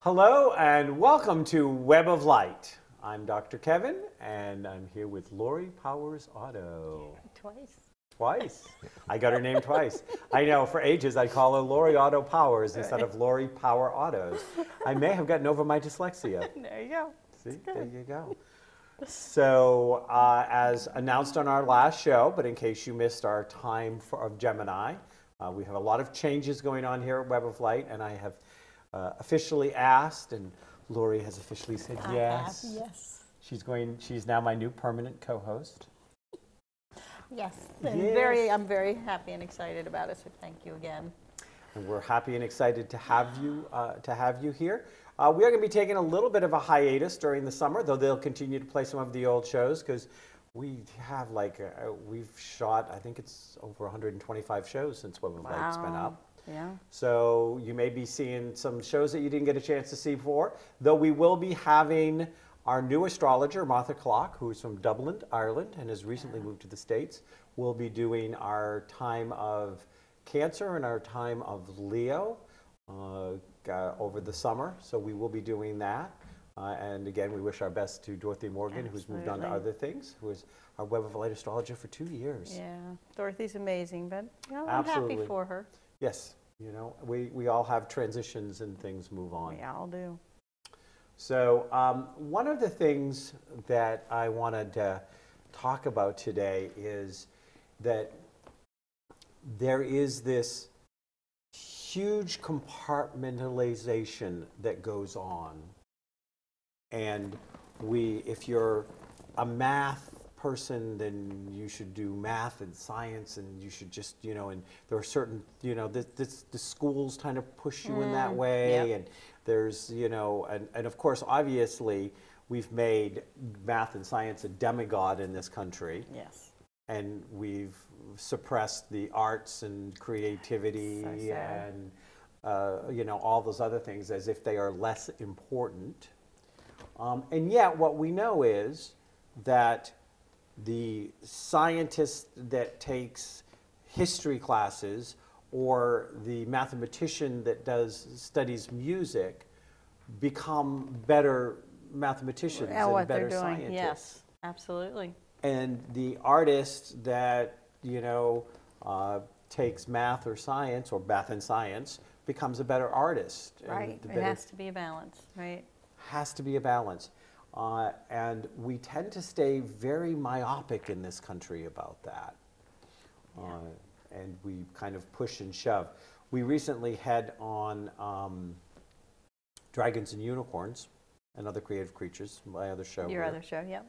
Hello and welcome to Web of Light. I'm Dr. Kevin and I'm here with Lori Powers Auto. Twice. I got her name twice. I know, for ages I call her Lori Auto Powers instead of Lori Power Autos. I may have gotten over my dyslexia. There you go. See, there you go. So, as announced on our last show, but in case you missed our time of Gemini, we have a lot of changes going on here at Web of Light, and I have officially asked, and Lori has officially said yes. Yes. She's now my new permanent co-host. Yes. Yes. I'm very happy and excited about it. So thank you again. And we're happy and excited to have you here. We are going to be taking a little bit of a hiatus during the summer, though they'll continue to play some of the old shows because we have we've shot, I think it's over 125 shows since Web of Light's been up. Yeah. So you may be seeing some shows that you didn't get a chance to see before, though we will be having our new astrologer, Martha Clock, who is from Dublin, Ireland, and has recently moved to the States. We'll be doing our time of Cancer and our time of Leo over the summer, so we will be doing that. And again, we wish our best to Dorothy Morgan, who's moved on to other things, who is our Web of Light astrologer for 2 years. Yeah, Dorothy's amazing, but I'm Absolutely. happy for her. Yes, you know, we all have transitions and things move on. We all do. So one of the things that I wanted to talk about today is that there is this huge compartmentalization that goes on. And if you're a math person, then you should do math and science, and you should just, and there are certain, the schools kind of push you in that way. Yep. And there's, and of course, obviously, we've made math and science a demigod in this country. Yes. And we've suppressed the arts and creativity and, all those other things as if they are less important. And yet what we know is that the scientist that takes history classes or the mathematician that studies music become better mathematicians and better scientists. Yes, absolutely. And the artist that, takes math or science or math and science becomes a better artist. Right. It has to be a balance, right? Has to be a balance. And we tend to stay very myopic in this country about that. Yeah. And we kind of push and shove. We recently had on Dragons and Unicorns and Other Creative Creatures, my other show. Your other show, yep.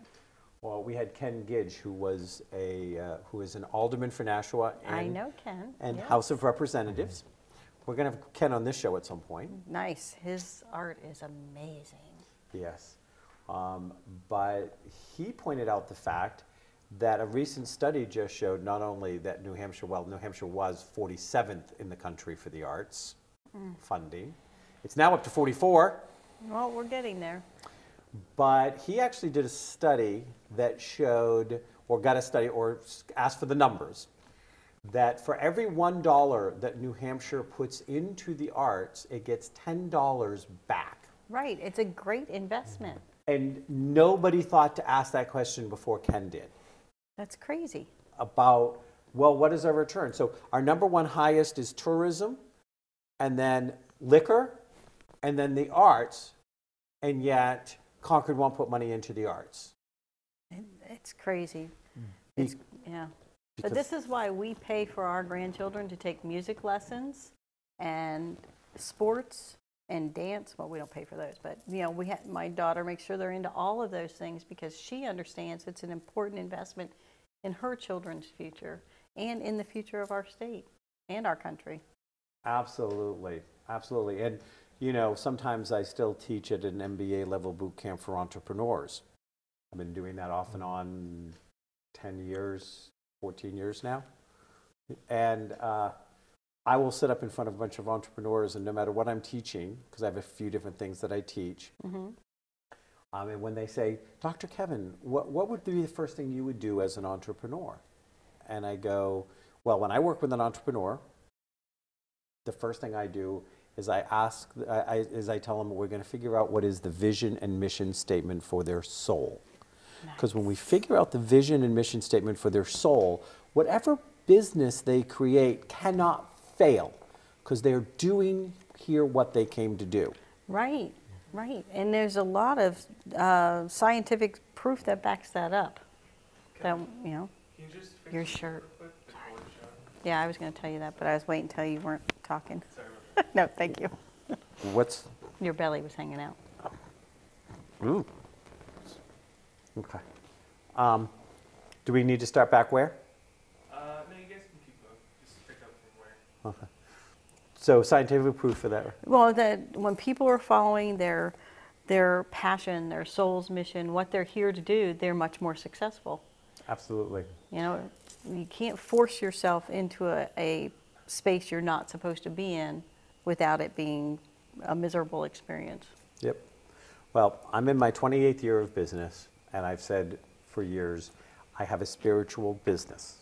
Well, we had Ken Gidge, who is an alderman for Nashua I know Ken. and yes. House of Representatives. We're going to have Ken on this show at some point. Nice. His art is amazing. Yes. But he pointed out the fact that a recent study just showed not only that New Hampshire was 47th in the country for the arts funding. It's now up to 44. Well, we're getting there. But he actually did a study that showed, or asked for the numbers, that for every $1 that New Hampshire puts into the arts, it gets $10 back. Right. It's a great investment. And nobody thought to ask that question before Ken did. That's crazy. About, well, what is our return? So our number one highest is tourism, and then liquor, and then the arts, and yet Concord won't put money into the arts. It's crazy. Yeah. But this is why we pay for our grandchildren to take music lessons and sports and dance. Well, we don't pay for those, but my daughter makes sure they're into all of those things because she understands it's an important investment in her children's future and in the future of our state and our country. Absolutely, absolutely. And sometimes I still teach at an MBA level boot camp for entrepreneurs. I've been doing that off and on 10 years, 14 years now. And I will sit up in front of a bunch of entrepreneurs, and no matter what I'm teaching, because I have a few different things that I teach, and when they say, Dr. Kevin, what would be the first thing you would do as an entrepreneur? And I go, well, when I work with an entrepreneur, the first thing I do is I tell them we're going to figure out what is the vision and mission statement for their soul. Because when we figure out the vision and mission statement for their soul, whatever business they create cannot fail, because they're doing here what they came to do. Right, right. And there's a lot of scientific proof that backs that up. That, you know, your shirt. Yeah, I was going to tell you that, but I was waiting until you weren't talking. No, thank you. What's? Your belly was hanging out. Ooh. Okay. Do we need to start back where? No, you guys can keep going. Just pick up from where. Okay. So scientific proof for that. Well, that when people are following their passion, their soul's mission, what they're here to do, they're much more successful. Absolutely. You know, you can't force yourself into a space you're not supposed to be in without it being a miserable experience. Yep. Well, I'm in my 28th year of business, and I've said for years, I have a spiritual business,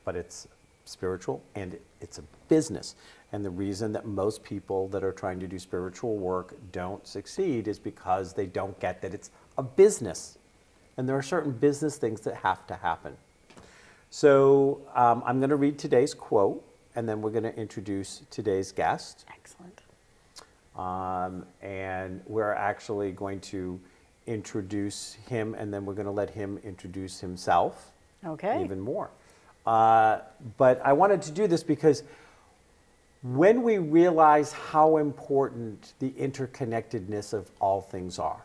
but it's spiritual and it's a business. And the reason that most people that are trying to do spiritual work don't succeed is because they don't get that it's a business. And there are certain business things that have to happen. So I'm going to read today's quote, and then we're going to introduce today's guest. Excellent. And we're actually going to introduce him, and then we're going to let him introduce himself. Okay. Even more. But I wanted to do this because when we realize how important the interconnectedness of all things are,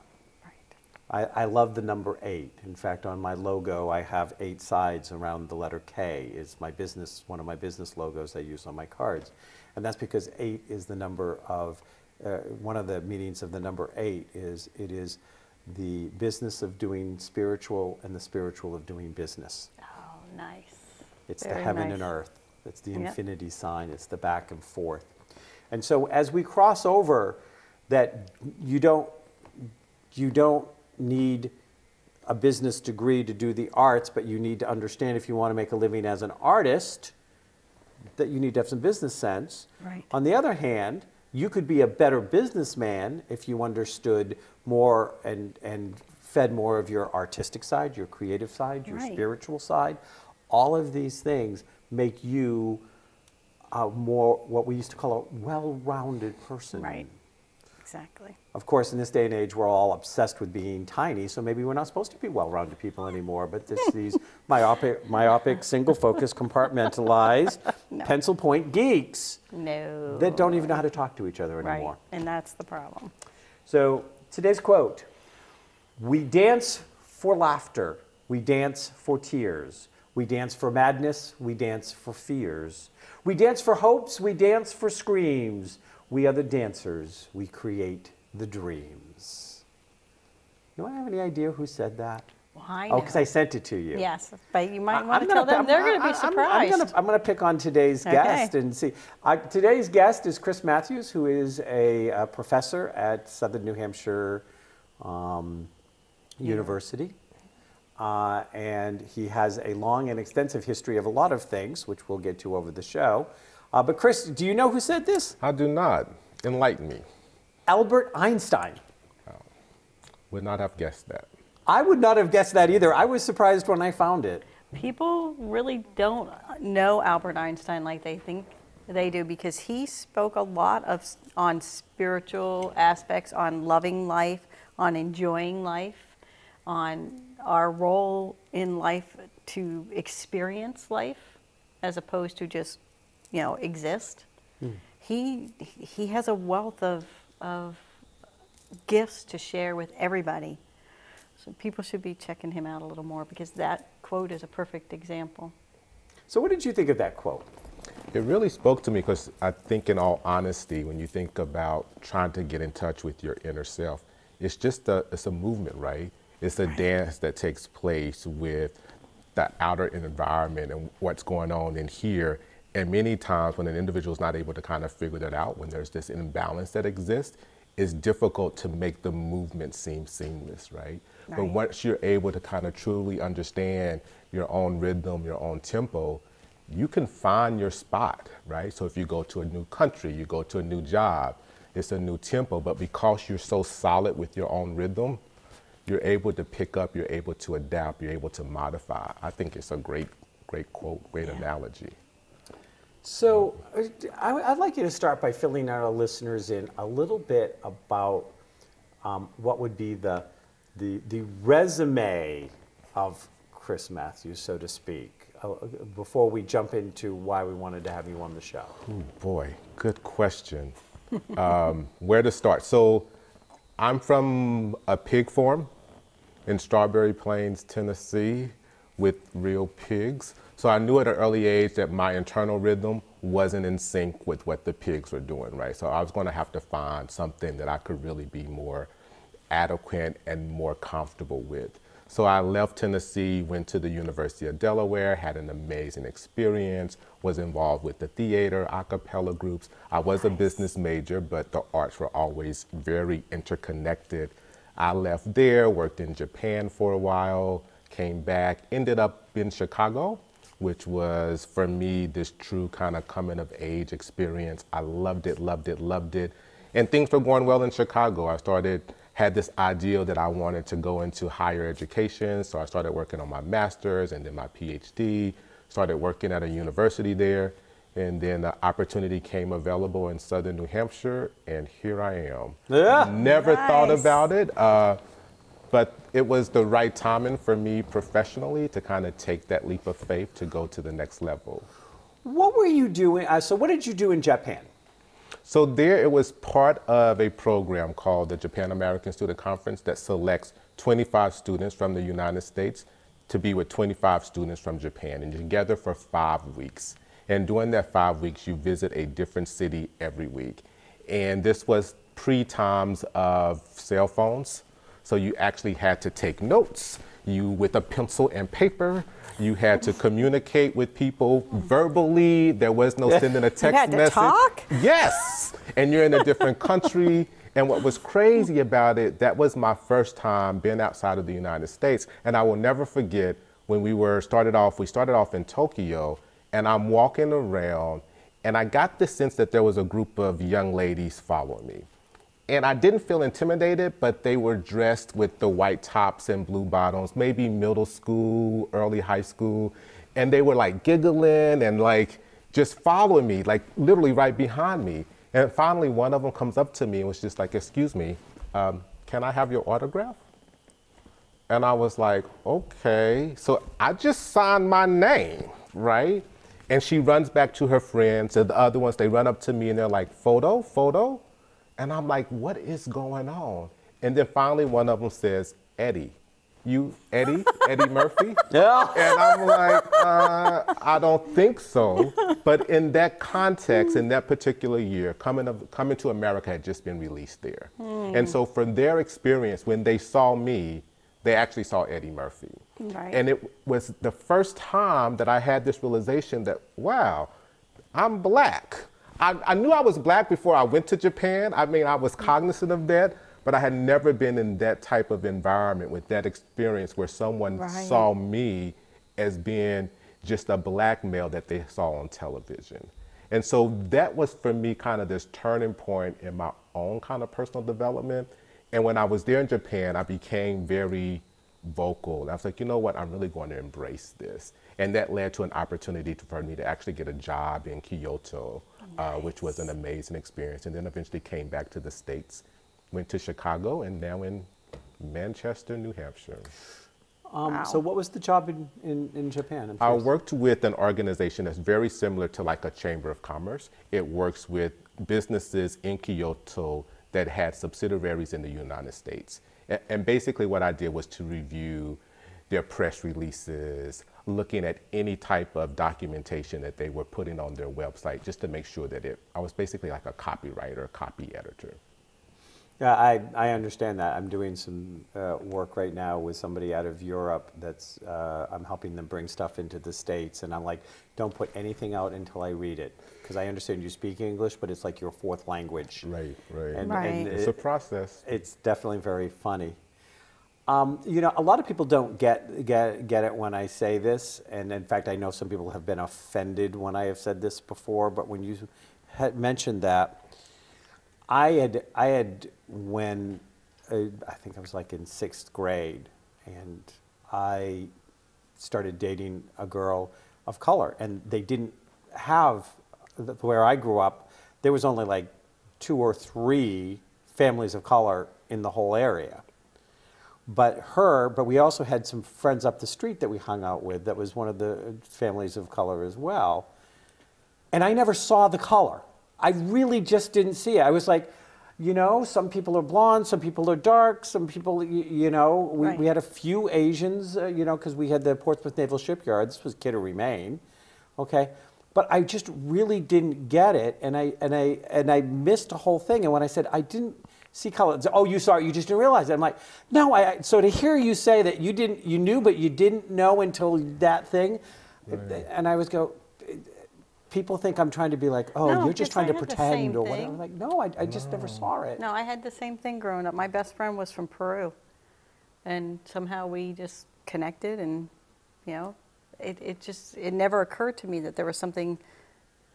I love the number 8. In fact, on my logo, I have 8 sides around the letter K. Is my business, one of my business logos I use on my cards. And that's because 8 is the number of, one of the meanings of the number 8 is it is the business of doing spiritual and the spiritual of doing business. Oh, nice. It's Very the heaven nice. and earth. It's the Yep. infinity sign. It's the back and forth. And so as we cross over that you don't need a business degree to do the arts, but you need to understand if you want to make a living as an artist, that you need to have some business sense. Right. On the other hand, you could be a better businessman if you understood more and fed more of your artistic side, your creative side, your Right. spiritual side. All of these things make you a more, what we used to call a well-rounded person. Right. Exactly. Of course, in this day and age, we're all obsessed with being tiny, so maybe we're not supposed to be well-rounded people anymore, but these myopic, single-focus, compartmentalized, pencil point geeks No. that don't even know how to talk to each other anymore. Right. And that's the problem. So today's quote: "We dance for laughter, we dance for tears, we dance for madness, we dance for fears, we dance for hopes, we dance for screams. We are the dancers, we create the dreams." You don't have any idea who said that? Well, I Oh, know. because I sent it to you. Yes, but you might I'm want to gonna tell them. pick- They're going to be surprised. I'm going to pick on today's Okay. guest and see. Today's guest is Chris Matthews, who is a professor at Southern New Hampshire University. And he has a long and extensive history of a lot of things, which we'll get to over the show. But Chris, do you know who said this? I do not. Enlighten me. Albert Einstein. Would not have guessed that. I would not have guessed that either. I was surprised when I found it. People really don't know Albert Einstein like they think they do, because he spoke a lot on spiritual aspects, on loving life, on enjoying life, on our role in life to experience life as opposed to just, exist. He has a wealth of gifts to share with everybody. So people should be checking him out a little more, because that quote is a perfect example. So what did you think of that quote? It really spoke to me because I think, in all honesty, when you think about trying to get in touch with your inner self, it's a movement, right? It's a dance that takes place with the outer environment and what's going on in here. And many times when an individual is not able to kind of figure that out, when there's this imbalance that exists, it's difficult to make the movement seem seamless, right? But once you're able to kind of truly understand your own rhythm, your own tempo, you can find your spot, right? So if you go to a new country, you go to a new job, it's a new tempo, but because you're so solid with your own rhythm, you're able to pick up, you're able to adapt, you're able to modify. I think it's a great quote, great analogy. So I'd like you to start by filling our listeners in a little bit about what would be the resume of Chris Matthews, so to speak, before we jump into why we wanted to have you on the show. Oh boy, good question. Where to start? So I'm from a pig farm in Strawberry Plains, Tennessee, with real pigs. So I knew at an early age that my internal rhythm wasn't in sync with what the pigs were doing, right? So I was going to have to find something that I could really be more adequate and more comfortable with. So I left Tennessee, went to the University of Delaware, had an amazing experience, was involved with the theater, a cappella groups. I was a business major, but the arts were always very interconnected. I left there, worked in Japan for a while, came back, ended up in Chicago, which was, for me, this true kind of coming of age experience. I loved it, loved it, loved it. And things were going well in Chicago. I had this ideal that I wanted to go into higher education. So I started working on my master's and then my PhD, started working at a university there. And then the opportunity came available in Southern New Hampshire, and here I am. Yeah. Never thought Nice. about it, but it was the right timing for me professionally to kind of take that leap of faith to go to the next level. What were you doing? So what did you do in Japan? So there it was part of a program called the Japan American Student Conference that selects 25 students from the United States to be with 25 students from Japan, and you're together for 5 weeks. And during that 5 weeks, you visit a different city every week. And this was pre-times of cell phones. So you actually had to take notes. You, with a pencil and paper, you had to communicate with people verbally. There was no sending a text You had to message. talk? Yes, and you're in a different country. And what was crazy about it, that was my first time being outside of the United States. And I will never forget when we started off in Tokyo, and I'm walking around, and I got the sense that there was a group of young ladies following me. And I didn't feel intimidated, but they were dressed with the white tops and blue bottoms, maybe middle school, early high school. And they were like giggling and like just following me, like literally right behind me. And finally, one of them comes up to me and was just like, "Excuse me, can I have your autograph?" And I was like, okay. So I just signed my name, right? And she runs back to her friends, and the other ones, they run up to me and they're like, "Photo, photo?" And I'm like, what is going on? And then finally one of them says, "Eddie." "You, Eddie Murphy?" Yeah. And I'm like, I don't think so. But in that context, in that particular year, Coming to America had just been released there. And so from their experience, when they saw me, they actually saw Eddie Murphy. Right. And it was the first time that I had this realization that, wow, I'm black. I knew I was black before I went to Japan. I mean, I was cognizant of that, but I had never been in that type of environment with that experience where someone Right. saw me as being just a black male that they saw on television. And so that was for me kind of this turning point in my own kind of personal development. And when I was there in Japan, I became very vocal. I was like, you know what, I'm really going to embrace this. And that led to an opportunity for me to actually get a job in Kyoto, which was an amazing experience. And then eventually came back to the States, went to Chicago, and now in Manchester, New Hampshire. So what was the job in Japan? I'm I curious. worked with an organization that's very similar to like a chamber of commerce. It works with businesses in Kyoto that had subsidiaries in the United States. And basically what I did was to review their press releases, looking at any type of documentation that they were putting on their website, just to make sure that I was basically like a copywriter, copy editor. Yeah, I understand that. I'm doing some work right now with somebody out of Europe that's, I'm helping them bring stuff into the States, and I'm like, don't put anything out until I read it. Because I understand you speak English, but it's like your fourth language. Right, right. Right. It's a process. It's definitely very funny. You know, a lot of people don't get it when I say this, and in fact, I know some people have been offended when I have said this before, but when you had mentioned that, I had when I think I was like in 6th grade, and I started dating a girl of color, and they didn't have, where I grew up, there was only like 2 or 3 families of color in the whole area. But we also had some friends up the street that we hung out with that was one of the families of color as well. And I never saw the color. I really just didn't see it. I was like, you know, some people are blonde, some people are dark, some people, you know, we had a few Asians, you know, because we had the Portsmouth Naval Shipyard. This was Kid or Remain, okay? But I just really didn't get it, and I missed a whole thing. And when I said I didn't see color, oh, you saw it, you just didn't realize it. I'm like, no, so to hear you say that you knew, but you didn't know until that thing, and I was people think I'm trying to be like, oh, No, you're just because trying to I had the pretend same or whatever. thing. I'm like, no, I just never saw it. No, I had the same thing growing up. My best friend was from Peru, and somehow we just connected, and you know, it never occurred to me that there was something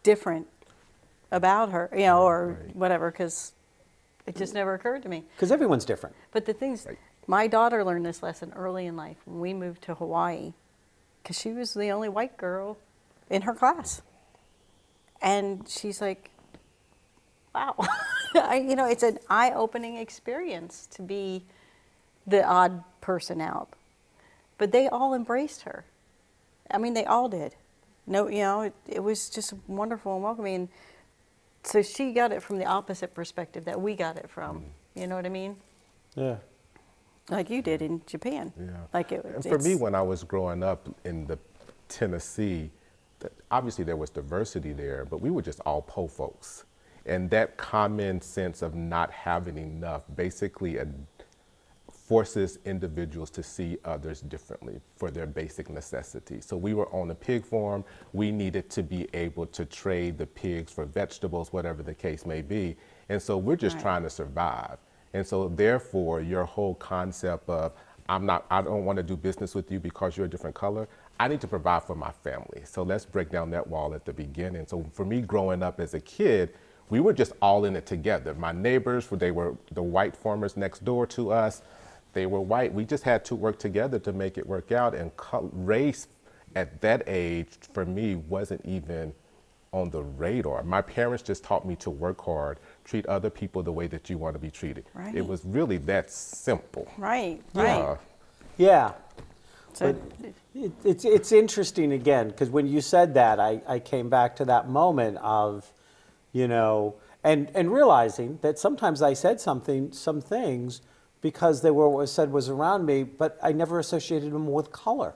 different about her, you know, or whatever, because it just never occurred to me. Because everyone's different. But the things, my daughter learned this lesson early in life when we moved to Hawaii, because she was the only white girl in her class. And she's like, wow. You know, it's an eye-opening experience to be the odd person out. But they all embraced her. I mean, they all did. No, you know, it was just wonderful and welcoming. And so she got it from the opposite perspective that we got it from. You know what I mean? Yeah. Like you did in Japan. Yeah. Like and for me, when I was growing up in Tennessee, obviously there was diversity there, but we were just all po folks. And that common sense of not having enough basically forces individuals to see others differently for their basic necessities. So we were on a pig farm. We needed to be able to trade the pigs for vegetables, whatever the case may be. And so we're just trying to survive. And so therefore, your whole concept of, I don't want to do business with you because you're a different color. I need to provide for my family. So let's break down that wall at the beginning. So for me growing up as a kid, we were just all in it together. My neighbors, they were the white farmers next door to us. They were white. We just had to work together to make it work out. And race at that age, for me, wasn't even on the radar. My parents just taught me to work hard, treat other people the way that you want to be treated. Right. It was really that simple. Right, Yeah. right. Yeah. So, But it's interesting again, because when you said that, I came back to that moment of, you know, and realizing that sometimes I said some things because they were what was said was around me, but I never associated them with color.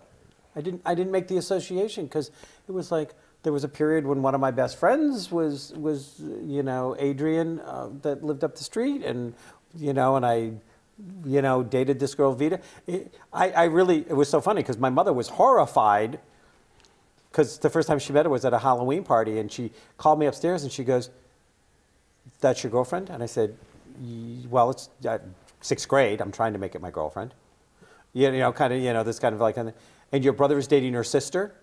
I didn't make the association because it was like there was a period when one of my best friends was you know, Adrian that lived up the street, and you know, and I dated this girl Vita. It was so funny because my mother was horrified because the first time she met her was at a Halloween party, and she called me upstairs and she goes, "That's your girlfriend?" And I said, "Well, it's 6th grade. I'm trying to make it my girlfriend." You know, kind of, you know, this kind of like, and your brother is dating her sister?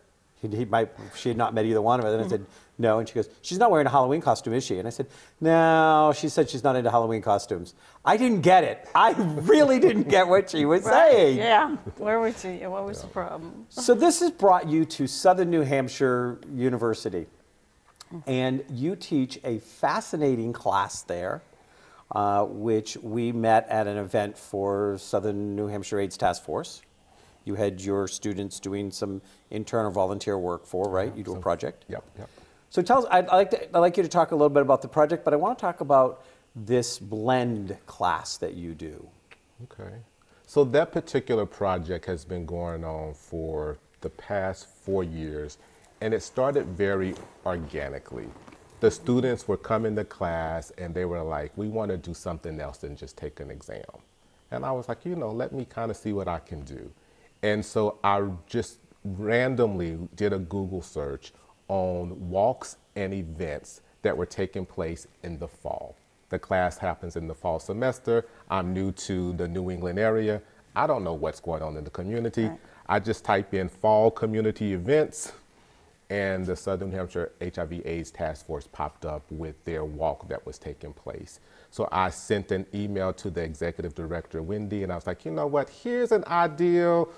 She had not met either one of them. And I said, no. And she goes, she's not wearing a Halloween costume, is she? And I said, no, she said she's not into Halloween costumes. I didn't get it. I really didn't get what she was saying. yeah. Where was she? What was the problem? So this has brought you to Southern New Hampshire University. And you teach a fascinating class there, which we met at an event for Southern New Hampshire AIDS Task Force. You had your students doing some intern or volunteer work for, right? You do a project. Yep. So tell us, I'd like you to talk a little bit about the project, but I want to talk about this blend class that you do. Okay. So that particular project has been going on for the past 4 years, and it started very organically. The students were coming to class and they were like, we want to do something else than just take an exam. And I was like, you know, let me kind of see what I can do. And so I just randomly did a Google search on walks and events that were taking place in the fall. The class happens in the fall semester. I'm new to the New England area. I don't know what's going on in the community. Right. I just type in fall community events, and the Southern New Hampshire HIV/AIDS Task Force popped up with their walk that was taking place. So I sent an email to the executive director, Wendy, and I was like, you know what, here's an ideal.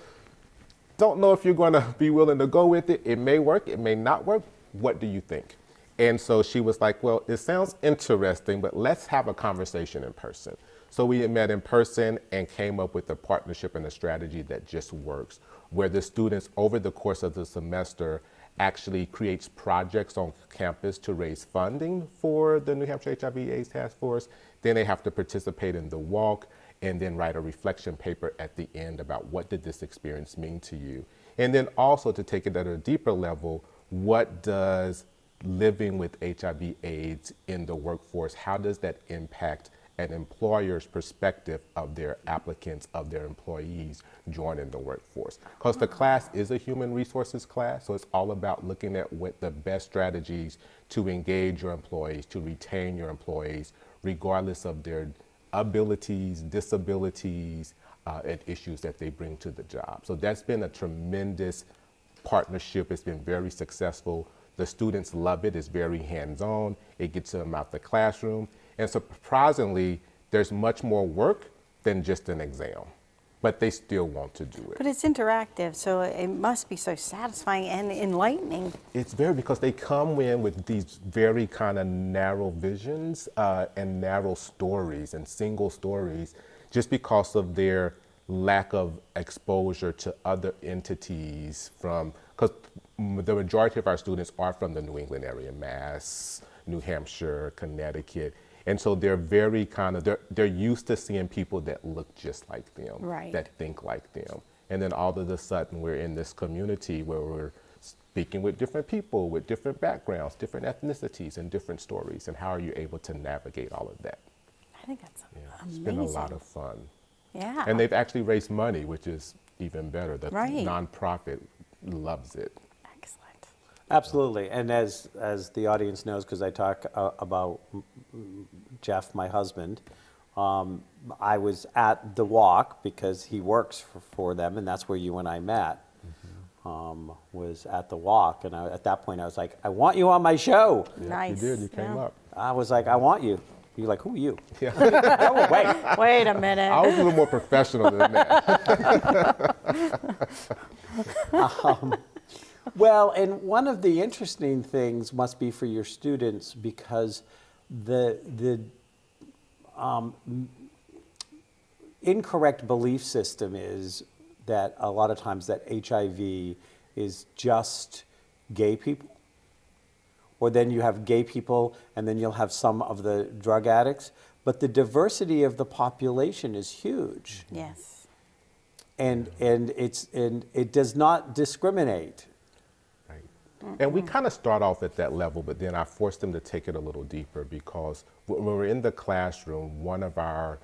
Don't know if you're going to be willing to go with it. It may work, it may not work. What do you think? And so she was like, well, it sounds interesting, but let's have a conversation in person. So we met in person and came up with a partnership and a strategy that just works, where the students over the course of the semester actually creates projects on campus to raise funding for the New Hampshire HIV/AIDS Task Force. Then they have to participate in the walk and then write a reflection paper at the end about what did this experience mean to you. And then also to take it at a deeper level, what does living with HIV/AIDS in the workforce, how does that impact an employer's perspective of their applicants, of their employees joining the workforce? Because the class is a human resources class, so it's all about looking at what the best strategies to engage your employees, to retain your employees, regardless of their abilities, disabilities, and issues that they bring to the job. So that's been a tremendous partnership. It's been very successful. The students love it. It's very hands-on. It gets them out the classroom. And surprisingly, there's much more work than just an exam, but they still want to do it. But it's interactive, so it must be so satisfying and enlightening. It's very, because they come in with these very kind of narrow visions and narrow stories and single stories, just because of their lack of exposure to other entities from, because the majority of our students are from the New England area, Mass, New Hampshire, Connecticut. And so they're very kind of, they're used to seeing people that look just like them, Right. that think like them. And then all of a sudden we're in this community where we're speaking with different people with different backgrounds, different ethnicities, and different stories. And how are you able to navigate all of that? I think that's It's amazing. been a lot of fun. Yeah. And they've actually raised money, which is even better. The Right. nonprofit loves it. Excellent. Absolutely, and as the audience knows, because I talk about Jeff, my husband, I was at the walk because he works for them, and that's where you and I met. Was at the walk, and at that point I was like, I want you on my show. Yeah, Nice. You did, you came Yeah. up. I was like, I want you. You're like, who are you? Yeah. Oh, wait. Wait a minute. I was a little more professional than that. Well, and one of the interesting things must be for your students, because the incorrect belief system is that a lot of times that HIV is just gay people, or then you have gay people and then you'll have some of the drug addicts, but the diversity of the population is huge, Yes. and it does not discriminate. Right. And we kind of start off at that level, but then I force them to take it a little deeper, because when we're in the classroom, one of our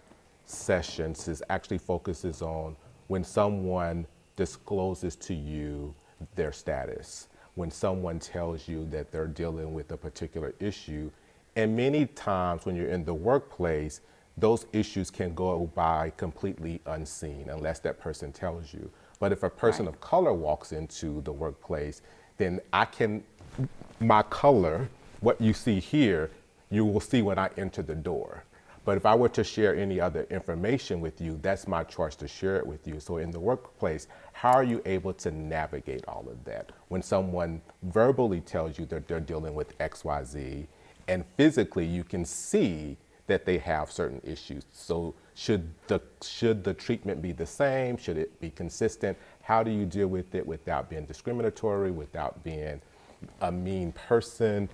sessions actually focuses on when someone discloses to you their status, when someone tells you that they're dealing with a particular issue. And many times when you're in the workplace, those issues can go by completely unseen unless that person tells you. But if a person Right. of color walks into the workplace, then my color, what you see here, you will see when I enter the door. But if I were to share any other information with you, that's my choice to share it with you. So in the workplace, how are you able to navigate all of that? When someone verbally tells you that they're dealing with XYZ, and physically you can see that they have certain issues. So should the treatment be the same? Should it be consistent? How do you deal with it without being discriminatory, without being a mean person,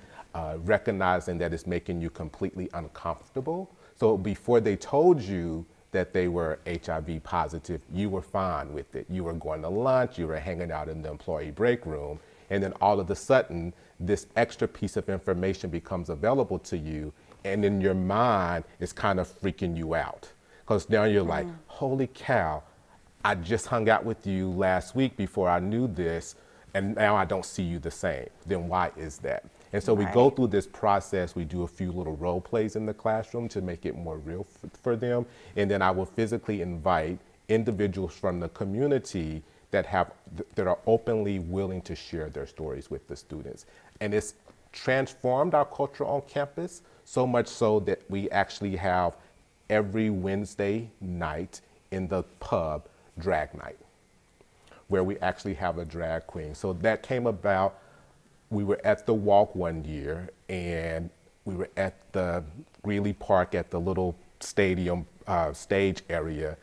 recognizing that it's making you completely uncomfortable? So before they told you that they were HIV positive, you were fine with it. You were going to lunch, you were hanging out in the employee break room, and then all of a sudden, this extra piece of information becomes available to you, and in your mind, it's kind of freaking you out. Because now you're like, holy cow, I just hung out with you last week before I knew this, and now I don't see you the same. Then why is that? And so we go through this process. We do a few little role plays in the classroom to make it more real for them. And then I will physically invite individuals from the community that are openly willing to share their stories with the students. And it's transformed our culture on campus, so much so that we actually have every Wednesday night in the pub drag night, where we actually have a drag queen. So that came about, we were at the Walk one year, and we were at the Greeley Park at the little stadium stage area,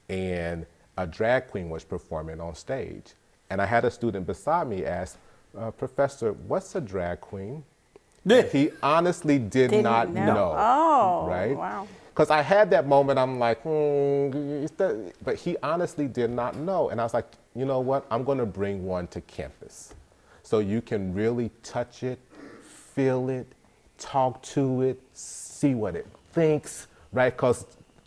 and a drag queen was performing on stage. And I had a student beside me ask, Professor, what's a drag queen? And he honestly did not know. Oh, right? wow. Because I had that moment, I'm like, but he honestly did not know. And I was like, you know what? I'm going to bring one to campus so you can really touch it, feel it, talk to it, see what it thinks, right? Because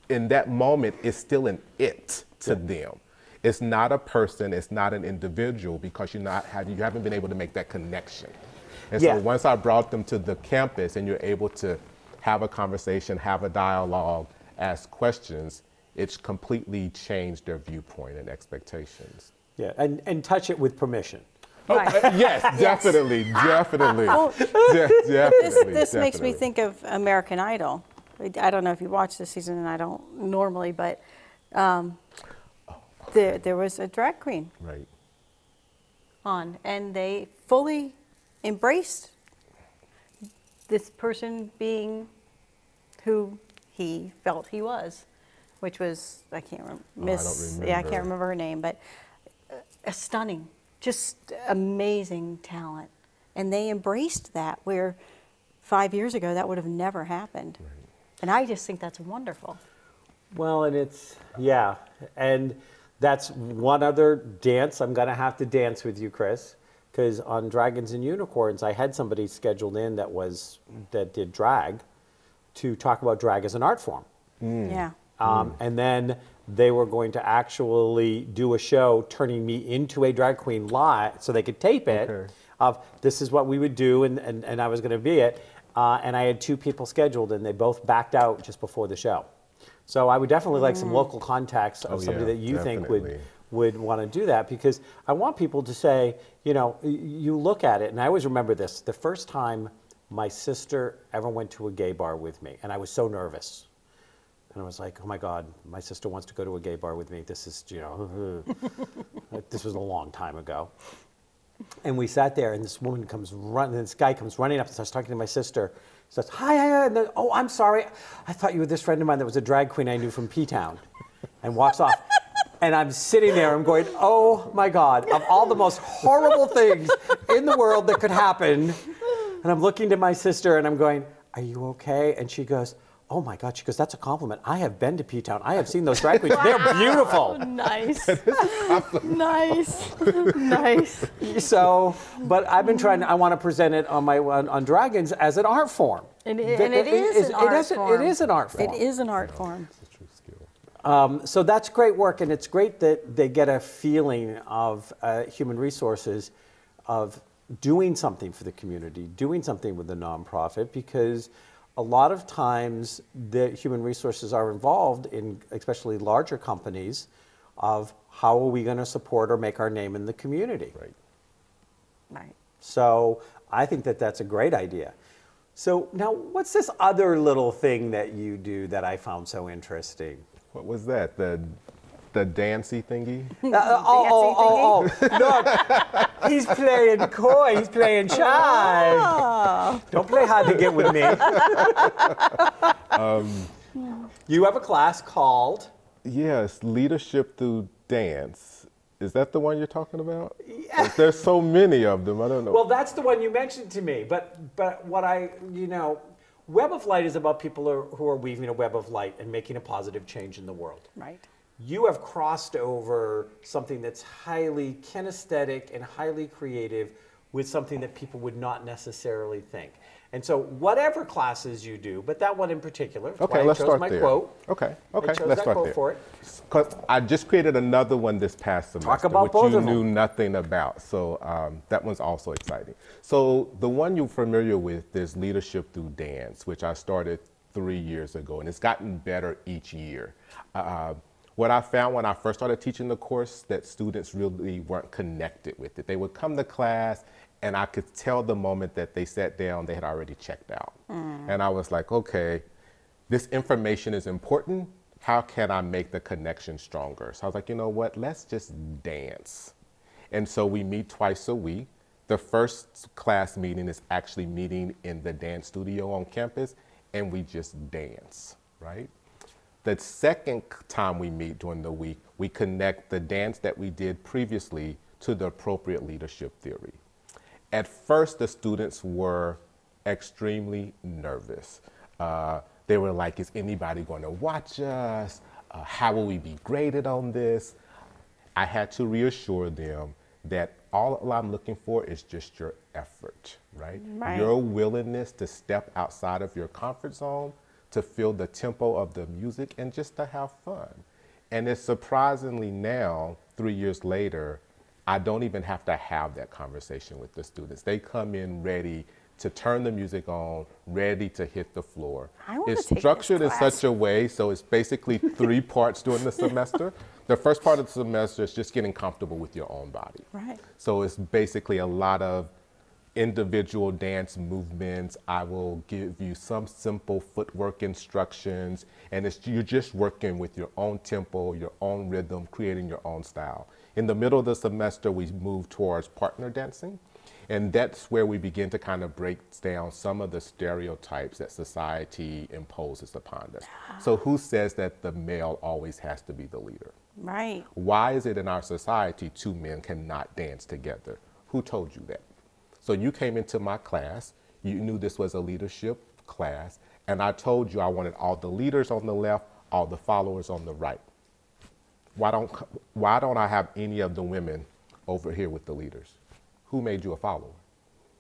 in that moment, it's still an it to them. It's not a person, it's not an individual, because you haven't been able to make that connection. And so once I brought them to the campus and you're able to have a conversation, have a dialogue, ask questions, it's completely changed their viewpoint and expectations. Yeah, and touch it with permission. Right. Yes, definitely, definitely. Well, definitely. This makes me think of American Idol. I don't know if you watch this season, and I don't normally, but there was a drag queen Right. on, and they fully embraced this person being who he felt he was, which was, I can't remember, I can't remember her name, but a stunning, just amazing talent. And they embraced that, where 5 years ago that would have never happened. Right. And I just think that's wonderful. Well, and and that's one other dance I'm going to have to dance with you, Chris, because on Dragons and Unicorns, I had somebody scheduled in that did drag to talk about drag as an art form. Yeah. And then they were going to actually do a show turning me into a drag queen live so they could tape it of this is what we would do, and I was going to be it. And I had 2 people scheduled, and they both backed out just before the show. So I would definitely like some local contacts of somebody that you think would want to do that, because I want people to say, you know, you look at it, and I always remember this, the first time my sister ever went to a gay bar with me, and I was so nervous. And I was like, oh my God, my sister wants to go to a gay bar with me. This is, you know, this was a long time ago. And we sat there, and this woman comes running, this guy comes running up and starts talking to my sister. He says, hi, and then, oh, I'm sorry. I thought you were this friend of mine that was a drag queen I knew from P-Town, and walks off. And I'm sitting there, I'm going, oh my God, of all the most horrible things in the world that could happen. And I'm looking to my sister, and I'm going, are you okay? And she goes, oh my God, she goes, that's a compliment. I have been to P-Town. I have seen those drag queens. They're beautiful. Nice. Nice. Nice. So, but I've been trying, I want to present it on Dragons as an art form. And it is an art form. It is an art form. It is an art form. It's a true skill. So that's great work, and it's great that they get a feeling of human resources, of doing something for the community, doing something with the nonprofit, because a lot of times the human resources are involved in, especially larger companies, of how are we going to support or make our name in the community. Right. Right. So I think that that's a great idea. So now, what's this other little thing that you do that I found so interesting? What was that? The dancey thingy? Look, he's playing coy, he's playing shy. Oh. Don't play hard to get with me. You have a class called? Yes, Leadership Through Dance. Is that the one you're talking about? Yeah. There's so many of them, I don't know. Well, that's the one you mentioned to me, but what Web of Light is about people who are weaving a web of light and making a positive change in the world. Right. You have crossed over something that's highly kinesthetic and highly creative with something that people would not necessarily think. And so whatever classes you do, but that one in particular, okay, let's start my there. Quote. Okay, I let's chose that start quote there. for it. Because I just created another one this past semester, Talk about which both you of them. knew nothing about. So that one's also exciting. So the one you're familiar with is Leadership Through Dance, which I started 3 years ago, and it's gotten better each year. What I found when I first started teaching the course, that students really weren't connected with it. They would come to class And I could tell the moment that they sat down, they had already checked out. And I was like, okay, this information is important. How can I make the connection stronger? So I was like, you know what, let's just dance. And so we meet twice a week. The first class meeting is actually meeting in the dance studio on campus, and we just dance, right? The second time we meet during the week, we connect the dance that we did previously to the appropriate leadership theory. At first, the students were extremely nervous. They were like, is anybody going to watch us? How will we be graded on this? I had to reassure them that all I'm looking for is just your effort, right? Your willingness to step outside of your comfort zone, to feel the tempo of the music, and just to have fun. And it's surprisingly now, 3 years later, I don't even have to have that conversation with the students. They come in ready to turn the music on, ready to hit the floor. It's structured in such a way, so it's basically 3 parts during the semester. The first part of the semester is just getting comfortable with your own body. Right. So it's basically a lot of individual dance movements. I will give you some simple footwork instructions, and you're just working with your own tempo, your own rhythm, creating your own style. In the middle of the semester, we move towards partner dancing. And that's where we begin to kind of break down some of the stereotypes that society imposes upon us. So who says that the male always has to be the leader? Right. Why is it in our society 2 men cannot dance together? Who told you that? So you came into my class, you knew this was a leadership class, and I told you I wanted all the leaders on the left, all the followers on the right. Why don't I have any of the women over here with the leaders? Who made you a follower?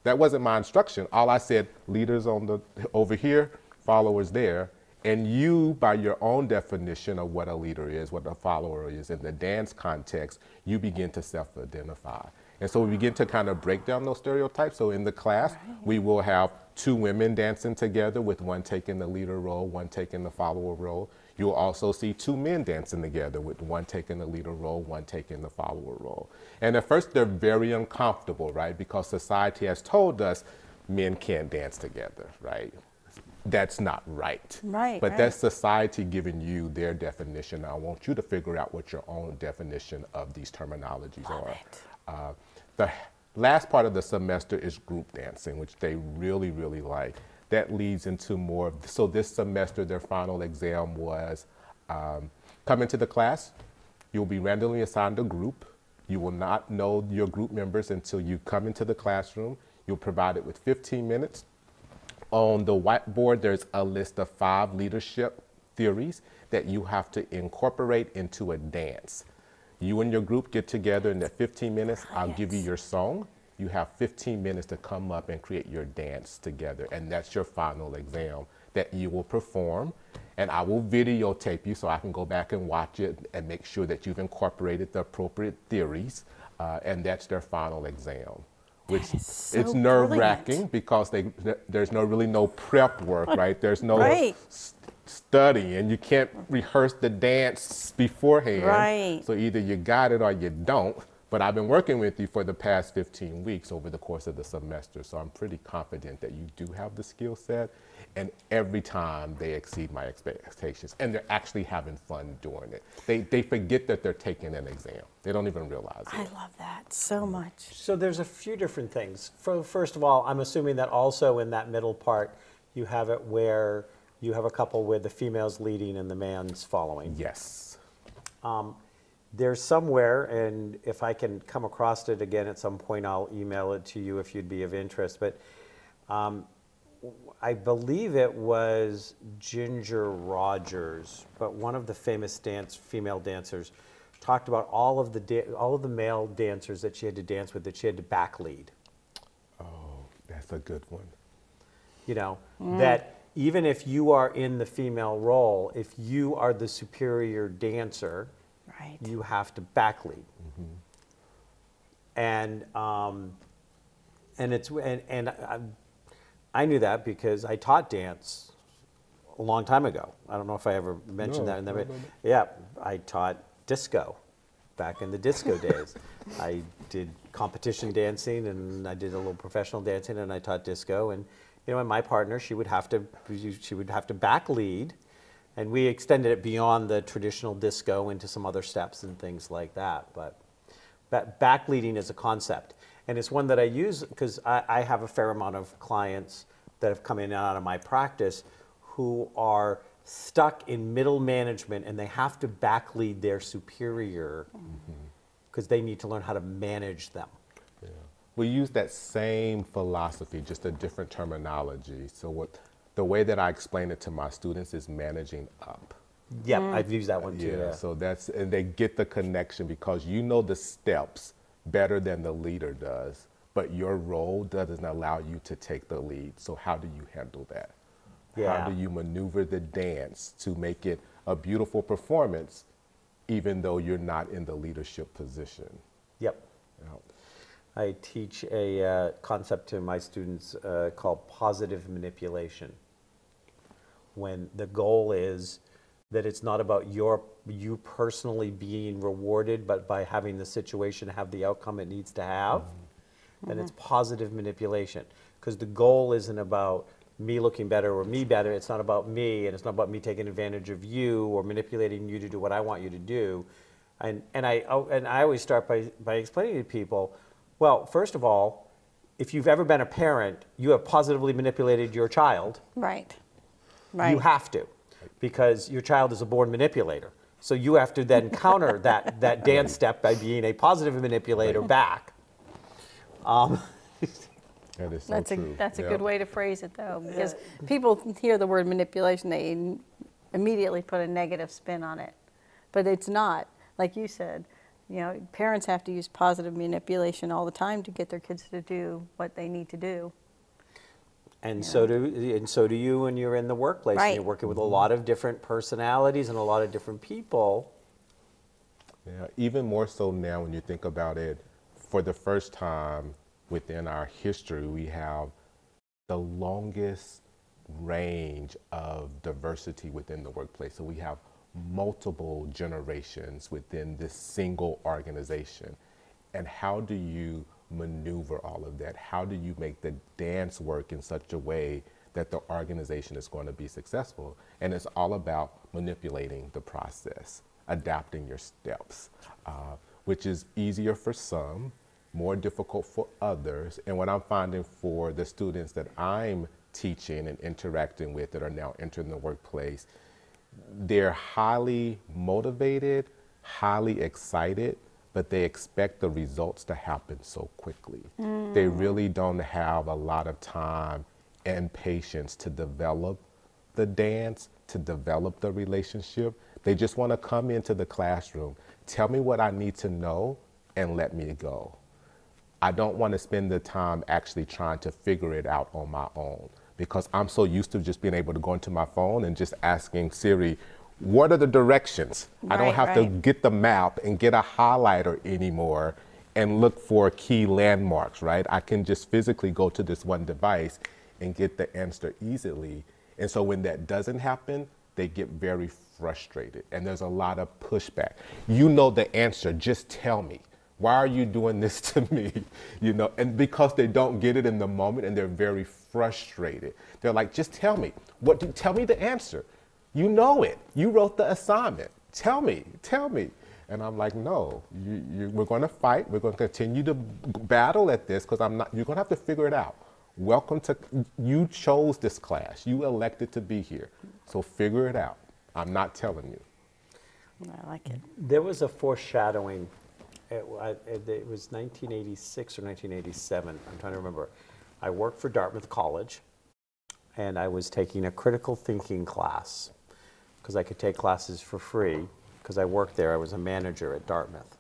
That wasn't my instruction. All I said, leaders over here, followers there. And you, by your own definition of what a leader is, what a follower is, in the dance context, you begin to self-identify. And so we begin to kind of break down those stereotypes. So in the class, we will have 2 women dancing together, with one taking the leader role, one taking the follower role. You'll also see 2 men dancing together, with one taking the leader role, one taking the follower role. And at first they're very uncomfortable, right? Because society has told us men can't dance together, right? That's not right. But that's society giving you their definition. I want you to figure out what your own definition of these terminologies are. The last part of the semester is group dancing, which they really, really like. That leads into more. So this semester, their final exam was come into the class. You'll be randomly assigned a group. You will not know your group members until you come into the classroom. You're provided with 15 minutes. On the whiteboard, there's a list of 5 leadership theories that you have to incorporate into a dance. You and your group get together in that 15 minutes. I'll give you your song. You have 15 minutes to come up and create your dance together. And that's your final exam that you will perform. And I will videotape you so I can go back and watch it and make sure that you've incorporated the appropriate theories. And that's their final exam, which it's nerve-wracking because there's really no prep work, right? There's no study, and you can't rehearse the dance beforehand. So either you got it or you don't. But I've been working with you for the past 15 weeks over the course of the semester, so I'm pretty confident that you do have the skill set, and every time they exceed my expectations, and they're actually having fun doing it. They forget that they're taking an exam. They don't even realize it. I love that so much. So there's a few different things. First of all, I'm assuming that also in that middle part, you have it where you have a couple with the females leading and the man's following. Yes. There's somewhere, and if I can come across it again at some point, I'll email it to you if you'd be of interest. But I believe it was Ginger Rogers, but one of the famous female dancers, talked about all of the male dancers that she had to dance with, that she had to back lead. Oh, that's a good one. You know, that even if you are in the female role, if you are the superior dancer, you have to back lead. And I knew that because I taught dance a long time ago. I don't know if I ever mentioned that. No. Yeah, I taught disco back in the disco days. I did competition dancing, and I did a little professional dancing, and I taught disco. And and my partner, she would have to back lead, and we extended it beyond the traditional disco into some other steps and things like that. But back leading is a concept, and it's one that I use because I have a fair amount of clients that have come in and out of my practice who are stuck in middle management, and they have to back lead their superior because they need to learn how to manage them. Yeah. We use that same philosophy, just a different terminology. So the way that I explain it to my students is managing up. Yep, I've used that one too. Yeah, Yeah. so and they get the connection because you know the steps better than the leader does, but your role doesn't allow you to take the lead. So how do you handle that? Yeah. How do you maneuver the dance to make it a beautiful performance, even though you're not in the leadership position? Yep. Yeah. I teach a concept to my students called positive manipulation. When the goal is that it's not about you personally being rewarded, but by having the situation have the outcome it needs to have, then it's positive manipulation. Because the goal isn't about me looking better or me better. It's not about me, and it's not about me taking advantage of you or manipulating you to do what I want you to do. And I always start by explaining to people, well, first of all, if you've ever been a parent, you have positively manipulated your child. Right. You have to, because your child is a born manipulator. So you have to then counter that dance step by being a positive manipulator back. That is so true. That's a good way to phrase it, though, because people hear the word manipulation, they immediately put a negative spin on it. But it's not. Like you said, parents have to use positive manipulation all the time to get their kids to do what they need to do. And so do you when you're in the workplace. Right. And you're working with a lot of different personalities and a lot of different people. Yeah, even more so now when you think about it, for the first time within our history, we have the longest range of diversity within the workplace. So we have multiple generations within this single organization. And how do you maneuver all of that? How do you make the dance work in such a way that the organization is going to be successful? And it's all about manipulating the process, adapting your steps, which is easier for some, more difficult for others. And what I'm finding for the students that I'm teaching and interacting with that are now entering the workplace, they're highly motivated, highly excited, but they expect the results to happen so quickly. They really don't have a lot of time and patience to develop the dance, to develop the relationship. They just want to come into the classroom, tell me what I need to know, and let me go. I don't want to spend the time actually trying to figure it out on my own, because I'm so used to just being able to go into my phone and just asking Siri, what are the directions? I don't have to get the map and get a highlighter anymore and look for key landmarks, right? I can just physically go to this one device and get the answer easily. And so when that doesn't happen, they get very frustrated, and there's a lot of pushback. You know the answer, just tell me. Why are you doing this to me? And because they don't get it in the moment and they're very frustrated. They're like, just tell me. Tell me the answer. You know it. You wrote the assignment. Tell me. And I'm like, no, we're going to fight. We're going to continue to battle at this because you're going to have to figure it out. You chose this class. You elected to be here. So figure it out. I'm not telling you. I like it. There was a foreshadowing. It was 1986 or 1987. I'm trying to remember. I worked for Dartmouth College, and I was taking a critical thinking class because I could take classes for free because I worked there. I was a manager at Dartmouth.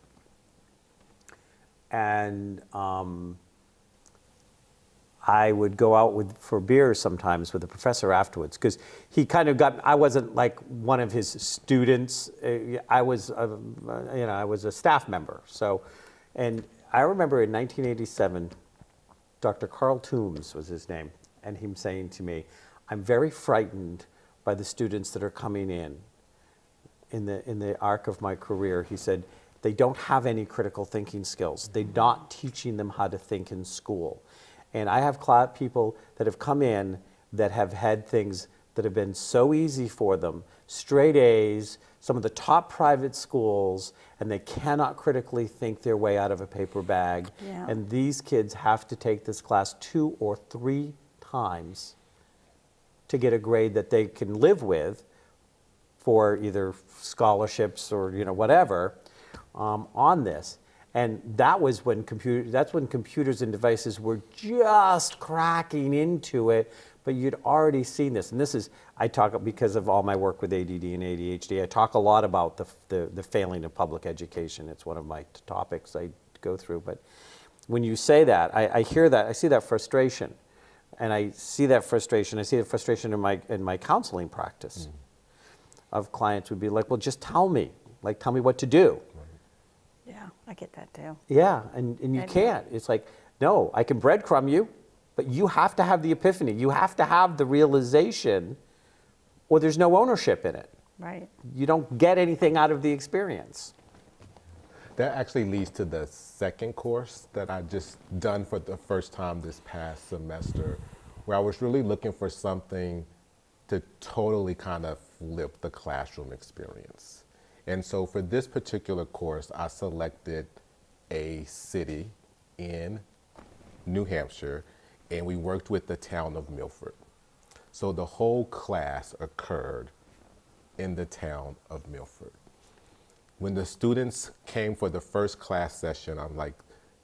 And I would go out for beers sometimes with the professor afterwards because he kind of I wasn't like one of his students. I was a staff member. So, and I remember in 1987, Dr. Carl Toombs was his name, and him saying to me, I'm very frightened by the students that are coming in the arc of my career. He said, They don't have any critical thinking skills. They're not teaching them how to think in school. And I have people that have come in that have had things that have been so easy for them, straight A's, some of the top private schools, and they cannot critically think their way out of a paper bag. Yeah. And these kids have to take this class 2 or 3 times to get a grade that they can live with for either scholarships or whatever on this. And that was when that's when computers and devices were just cracking into it, but you'd already seen this. And this is, I talk, because of all my work with ADD and ADHD, I talk a lot about the failing of public education. It's one of my topics I go through. But when you say that, I hear that, I see that frustration. And I see that frustration. I see the frustration in my counseling practice of clients would be like, well, just tell me. Like, tell me what to do. Yeah, I get that too. Yeah, and you can't. It's like, no, I can breadcrumb you, but you have to have the epiphany. You have to have the realization, or there's no ownership in it. Right. You don't get anything out of the experience. That actually leads to the second course that I just done for the first time this past semester, where I was really looking for something to totally kind of flip the classroom experience. And so for this particular course, I selected a city in New Hampshire, and we worked with the town of Milford. So the whole class occurred in the town of Milford. When the students came for the first class session, I'm like,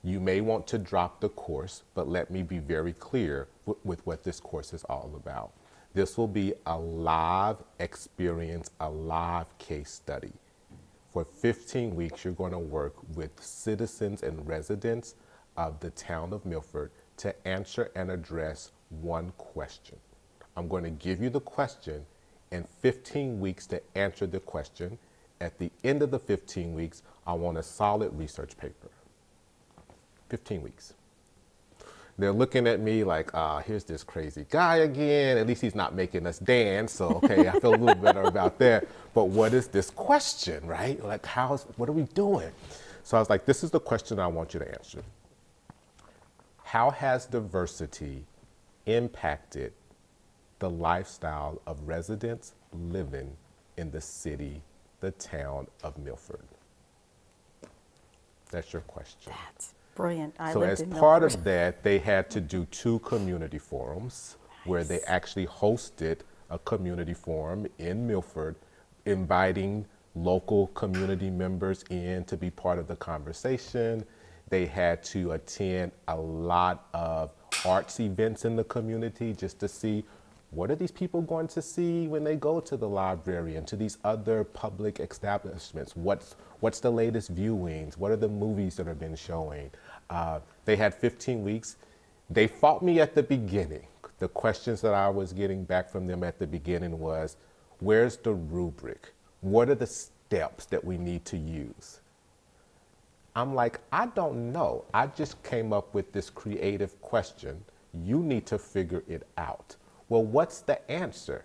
you may want to drop the course, but let me be very clear with what this course is all about. This will be a live experience, a live case study. For 15 weeks, you're going to work with citizens and residents of the town of Milford to answer and address one question. I'm going to give you the question and 15 weeks to answer the question. At the end of the 15 weeks, I want a solid research paper. 15 weeks. They're looking at me like, here's this crazy guy again. At least he's not making us dance. So, okay, I feel a little better about that. But what is this question, right? Like, what are we doing? So I was like, this is the question I want you to answer. How has diversity impacted the lifestyle of residents living in the city, the town of Milford? That's your question. That's brilliant. So as part of that, they had to do 2 community forums where they actually hosted a community forum in Milford, inviting local community members in to be part of the conversation. They had to attend a lot of arts events in the community just to see what are these people going to see when they go to the library and to these other public establishments? What's the latest viewings? What are the movies that have been showing? They had 15 weeks. They fought me at the beginning. The questions that I was getting back from them at the beginning was, where's the rubric? What are the steps that we need to use? I'm like, I don't know. I just came up with this creative question. You need to figure it out. Well, what's the answer?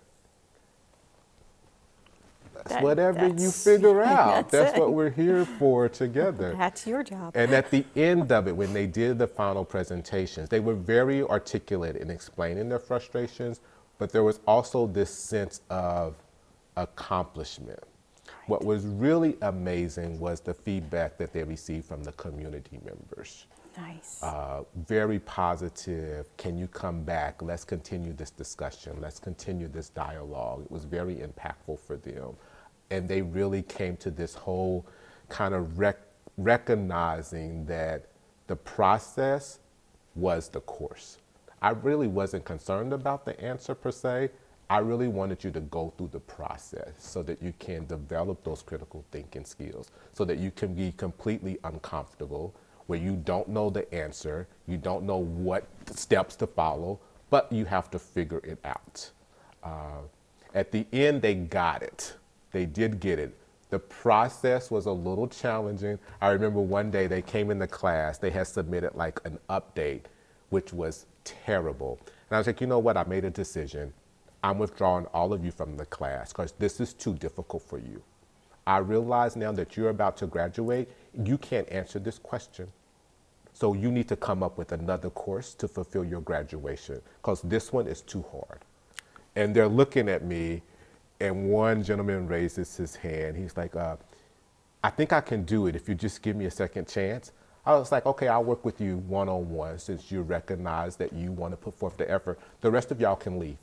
Whatever you figure out. That's what we're here for together. That's your job. And at the end of it, when they did the final presentations, they were very articulate in explaining their frustrations, but there was also this sense of accomplishment. What was really amazing was the feedback that they received from the community members. Nice. Very positive. Can you come back? Let's continue this discussion. Let's continue this dialogue. It was very impactful for them. And they really came to this whole kind of recognizing that the process was the course. I really wasn't concerned about the answer per se. I really wanted you to go through the process so that you can develop those critical thinking skills, so that you can be completely uncomfortable, where you don't know the answer, you don't know what steps to follow, but you have to figure it out. At the end, they got it. They did get it. The process was a little challenging. I remember one day they came into class, they had submitted like an update, which was terrible. And I was like, you know what, I made a decision. I'm withdrawing all of you from the class because this is too difficult for you. I realize now that you're about to graduate, you can't answer this question. So you need to come up with another course to fulfill your graduation because this one is too hard. And they're looking at me, and one gentleman raises his hand. He's like, I think I can do it if you just give me a second chance. I was like, okay, I'll work with you one-on-one since you recognize that you want to put forth the effort. The rest of y'all can leave.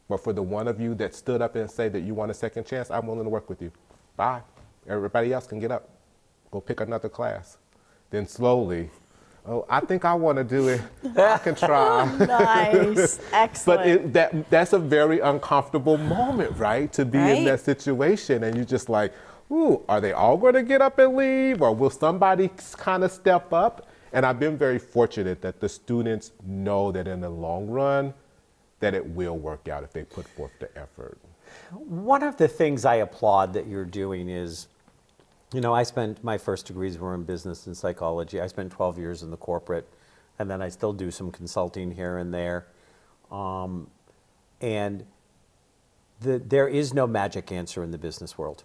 But for the one of you that stood up and said that you want a second chance, I'm willing to work with you. Bye. Everybody else can get up. Go pick another class. Then slowly, oh, I think I want to do it. I can try. Nice. Excellent. But that's a very uncomfortable moment, right? To be in that situation. And you're just like, ooh, are they all going to get up and leave? Or will somebody kind of step up? And I've been very fortunate that the students know that in the long run, that it will work out if they put forth the effort. One of the things I applaud that you're doing is, you know, I spent, my first degrees were in business and psychology. I spent 12 years in the corporate, and then I still do some consulting here and there. And there is no magic answer in the business world.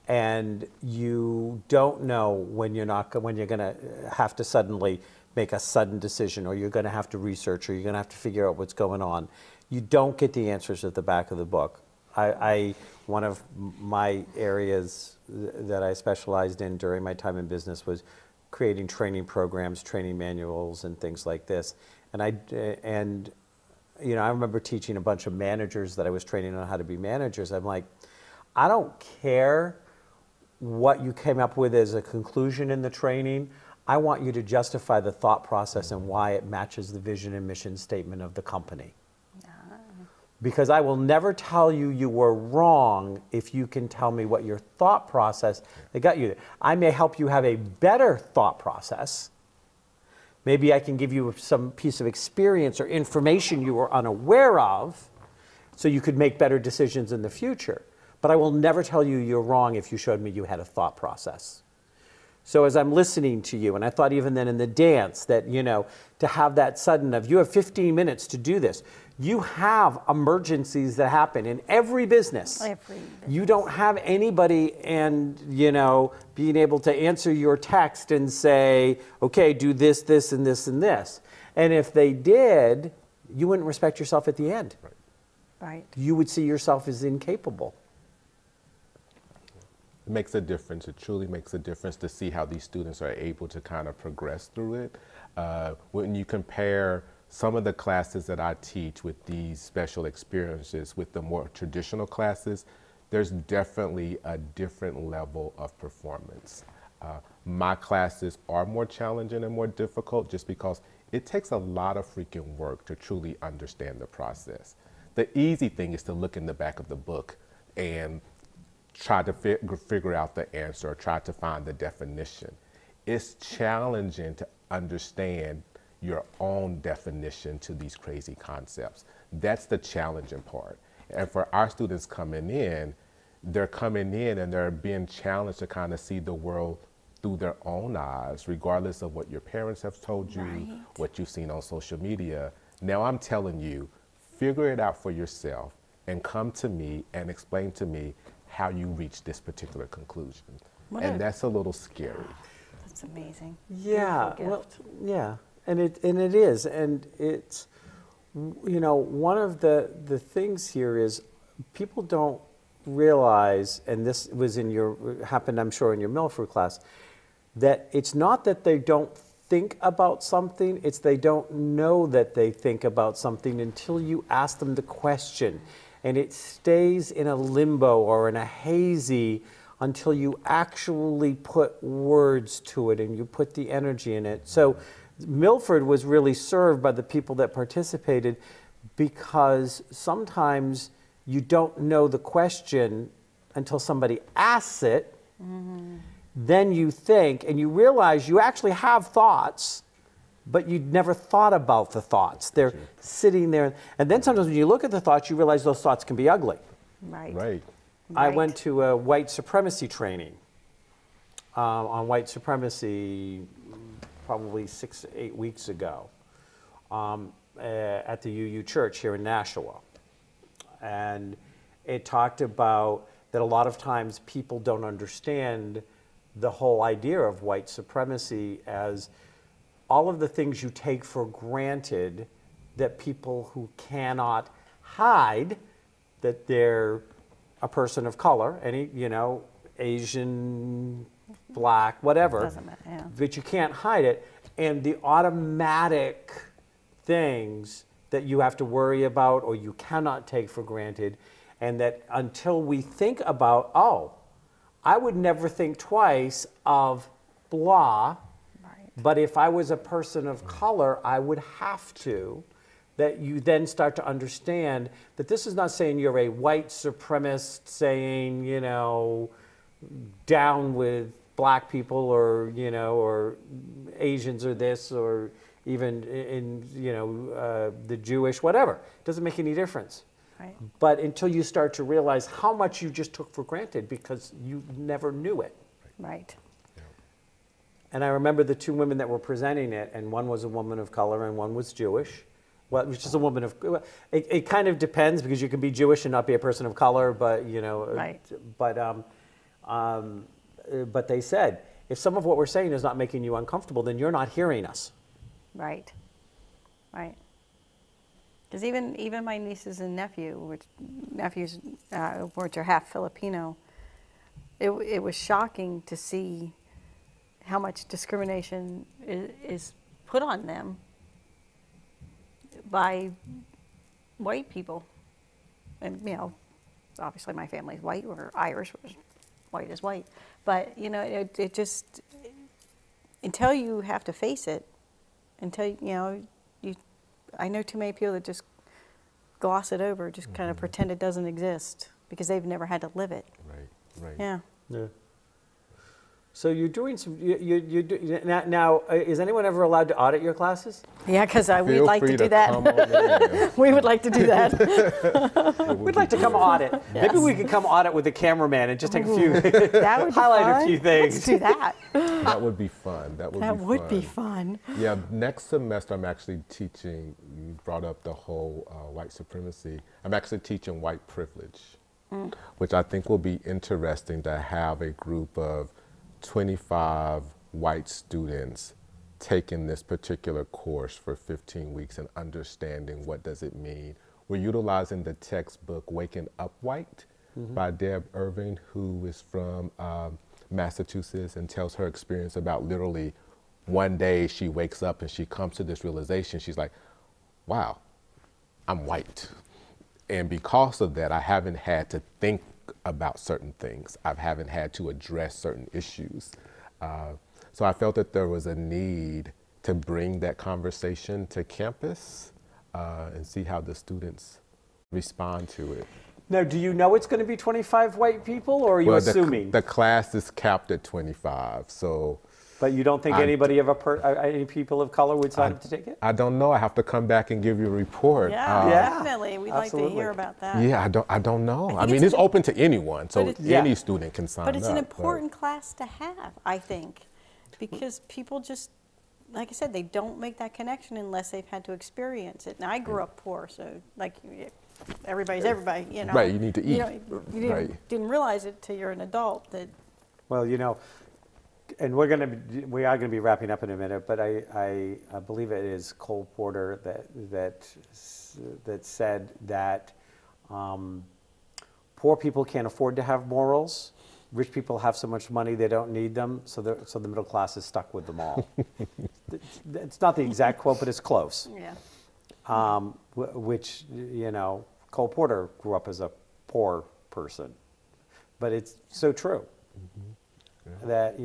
And you don't know when you're going to have to suddenly make a sudden decision, or you're going to have to research, or you're going to have to figure out what's going on. You don't get the answers at the back of the book. One of my areas that I specialized in during my time in business was creating training programs, training manuals, and things like this. And you know, I remember teaching a bunch of managers that I was training on how to be managers. I'm like, I don't care what you came up with as a conclusion in the training. I want you to justify the thought process and why it matches the vision and mission statement of the company. Because I will never tell you you were wrong if you can tell me what your thought process that got you there. I may help you have a better thought process. Maybe I can give you some piece of experience or information you were unaware of so you could make better decisions in the future. But I will never tell you you're wrong if you showed me you had a thought process. So as I'm listening to you, and I thought even then in the dance that, you know, to have that sudden of, you have 15 minutes to do this. You have emergencies that happen in every business. You don't have anybody and, you know, being able to answer your text and say, okay, do this, this, and this, and this. And if they did, you wouldn't respect yourself at the end. Right. You would see yourself as incapable. It makes a difference. It truly makes a difference to see how these students are able to kind of progress through it. When you compare some of the classes that I teach with these special experiences with the more traditional classes, there's definitely a different level of performance. My classes are more challenging and more difficult just because it takes a lot of freaking work to truly understand the process. The easy thing is to look in the back of the book and try to figure out the answer or try to find the definition. It's challenging to understand your own definition to these crazy concepts. That's the challenging part. And for our students coming in, they're coming in and they're being challenged to kind of see the world through their own eyes, regardless of what your parents have told you, what you've seen on social media. Now I'm telling you, figure it out for yourself and come to me and explain to me how you reach this particular conclusion. And that's a little scary. That's amazing. Yeah, well, yeah, and it is, and it's, you know, one of the things here is people don't realize, and this was happened I'm sure in your Milford class, that it's not that they don't think about something, it's they don't know that they think about something until you ask them the question. And it stays in a limbo or in a hazy until you actually put words to it and you put the energy in it. So Milford was really served by the people that participated because sometimes you don't know the question until somebody asks it. Then you think and you realize you actually have thoughts, but you'd never thought about the thoughts. They're sitting there. And then sometimes when you look at the thoughts, you realize those thoughts can be ugly. Right. I went to a white supremacy training on white supremacy probably 6 to 8 weeks ago at the UU Church here in Nashua. And it talked about that a lot of times people don't understand the whole idea of white supremacy as all of the things you take for granted that people who cannot hide that they're a person of color, any, Asian, black, whatever, Doesn't matter, yeah. but you can't hide it. And the automatic things that you have to worry about or you cannot take for granted, and that until we think about, oh, I would never think twice of blah, Right. but if I was a person of color, I would have to. That you then start to understand that this is not saying you're a white supremacist saying, down with black people or, or Asians or this or even in, the Jewish, whatever. It doesn't make any difference. Right. But until you start to realize how much you just took for granted because you never knew it. Right. And I remember the two women that were presenting it, and one was a woman of color and one was Jewish. Well, which is a woman of, it kind of depends because you can be Jewish and not be a person of color, but, Right. But they said, if some of what we're saying is not making you uncomfortable, then you're not hearing us. Right. Right. Because even my nieces and nephews, which are half Filipino, it was shocking to see how much discrimination is put on them by white people. And, obviously my family's white, or Irish, which white is white. But, it just, until you have to face it, until, I know too many people that just gloss it over, just kind of pretend it doesn't exist because they've never had to live it. Right. Yeah. Yeah. So you're doing some, you do, now, is anyone ever allowed to audit your classes? Yeah, because we'd Feel like free to do that. come on in. We would like to do that. We'd like to come audit. Maybe we could come audit with the cameraman and just take a few, That would be highlight fun. a few things. Let's do that. That would be fun. That would be fun. Yeah, next semester I'm actually teaching, you brought up the whole white supremacy. I'm actually teaching white privilege, which I think will be interesting to have a group of 25 white students taking this particular course for 15 weeks and understanding what does it mean. We're utilizing the textbook Waking Up White by Deb Irving, who is from Massachusetts, and tells her experience about literally one day she wakes up and she comes to this realization. She's like, wow, I'm white. And because of that, I haven't had to think about certain things. I haven't had to address certain issues. So I felt that there was a need to bring that conversation to campus and see how the students respond to it. Now, do you know it's going to be 25 white people, or are you assuming? The class is capped at 25, so. But you don't think anybody of any people of color would sign up to take it? I don't know. I have to come back and give you a report. Yeah, Yeah, definitely. We'd like to absolutely. hear about that. Yeah, I don't know. I think mean, it's it's open to anyone, so it's- any student can sign up. But it's an important class to have, I think, because people just, like I said, they don't make that connection unless they've had to experience it. Now, I grew up poor, so like everybody's everybody, Right, you need to eat. You didn't realize it till you're an adult that. Well, and we are going to be wrapping up in a minute, but I believe it is Cole Porter that said that poor people can't afford to have morals. Rich people have so much money they don't need them, so the middle class is stuck with them all. It's not the exact quote, but it's close. Yeah. Which, Cole Porter grew up as a poor person, but it's so true. That,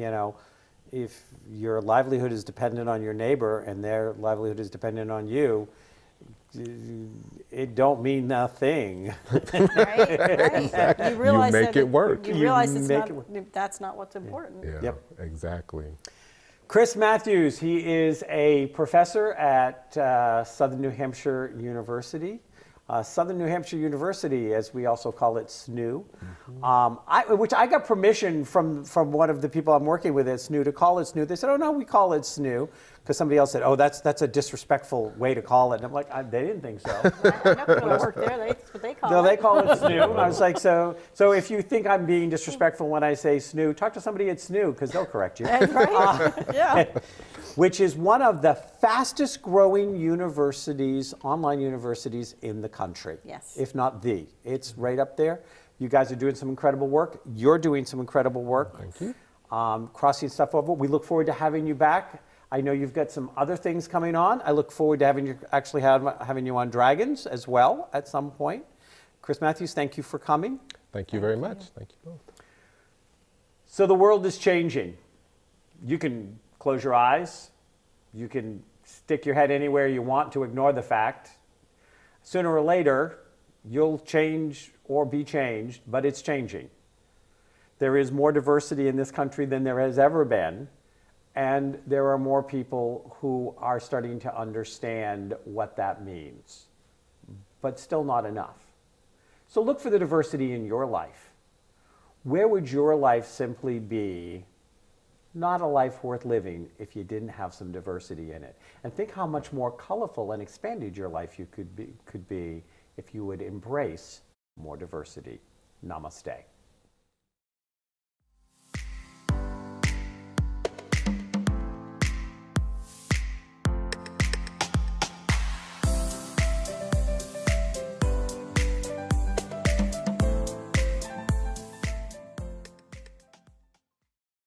if your livelihood is dependent on your neighbor and their livelihood is dependent on you, it don't mean nothing. Right. Exactly. You realize make that it work. You You realize make it work. that's not what's important. Yeah, Yep. exactly. Chris Matthews, he is a professor at Southern New Hampshire University. Southern New Hampshire University, as we also call it, SNU, which I got permission from one of the people I'm working with at SNU to call it SNU. They said, oh, no, we call it SNU, because somebody else said, oh, that's a disrespectful way to call it. And I'm like, they didn't think so. I know people that work there, that's what they call No, it. they call it SNU. And I was like, so if you think I'm being disrespectful when I say SNU, talk to somebody at SNU, because they'll correct you. That's right, yeah. Which is one of the fastest growing universities, online universities in the country. Yes. If not the. It's right up there. You guys are doing some incredible work. You're doing some incredible work. Thank you. Crossing stuff over. We look forward to having you back. I know you've got some other things coming on. I look forward to having you on Dragons as well at some point. Chris Matthews, thank you for coming. Thank you very much. Thank you both. So the world is changing. You can close your eyes. You can stick your head anywhere you want to ignore the fact. Sooner or later, you'll change or be changed, but it's changing. There is more diversity in this country than there has ever been, and there are more people who are starting to understand what that means, but still not enough. So look for the diversity in your life. Where would your life simply be not a life worth living if you didn't have some diversity in it? And think how much more colorful and expanded your life could be if you would embrace more diversity. Namaste.